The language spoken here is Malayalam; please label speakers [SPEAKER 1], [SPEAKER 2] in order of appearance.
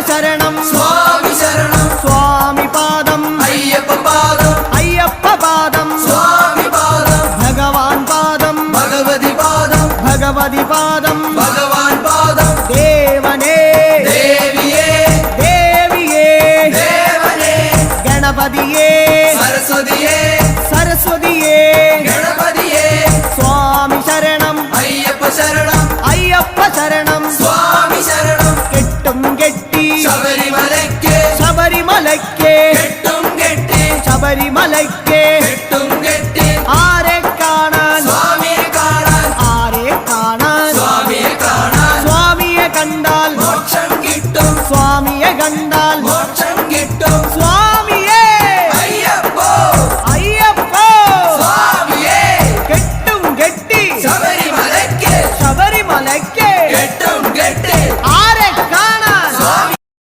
[SPEAKER 1] ശരണം
[SPEAKER 2] സ്വാമി ശരണം
[SPEAKER 1] സ്വാമി പാദം
[SPEAKER 2] അയ്യപ്പ പാദം
[SPEAKER 1] അയ്യപ്പ പാദം
[SPEAKER 2] സ്വാമി പാദം
[SPEAKER 1] ഭഗവാൻ പാദം
[SPEAKER 2] ഭഗവതി പാദം
[SPEAKER 1] ഭഗവതി പാദം
[SPEAKER 2] ഭഗവാൻ പാദം
[SPEAKER 1] ദേവനേ
[SPEAKER 2] ദേവിയേ
[SPEAKER 1] ദേവിയേ
[SPEAKER 2] ദേവനേ
[SPEAKER 1] ഗണപതിയേ
[SPEAKER 2] സരസ്വതിയേ
[SPEAKER 1] സരസ്വതിയേ
[SPEAKER 2] ഗണപതിയേ
[SPEAKER 1] സ്വാമി ശരണം
[SPEAKER 2] അയ്യപ്പ ശരണം
[SPEAKER 1] അയ്യപ്പ ശരണം
[SPEAKER 2] സ്വാമി ശരണം
[SPEAKER 1] കെട്ടും കെട്ടി
[SPEAKER 2] ശബരിമലയ്ക്ക്
[SPEAKER 1] ശബരിമലയ്ക്ക്
[SPEAKER 2] കെട്ടും കെട്ടി
[SPEAKER 1] ശബരിമലയ്ക്ക്
[SPEAKER 2] കെട്ടും കെട്ടി
[SPEAKER 1] ആരെ കാണാൻ
[SPEAKER 2] സ്വാമിയെ കാണാൻ
[SPEAKER 1] ആരെ കാണാൻ
[SPEAKER 2] സ്വാമിയെ കാണാൻ
[SPEAKER 1] സ്വാമിയെ കണ്ടാൽ
[SPEAKER 2] മോക്ഷം കിട്ടും
[SPEAKER 1] സ്വാമിയെ കണ്ടാൽ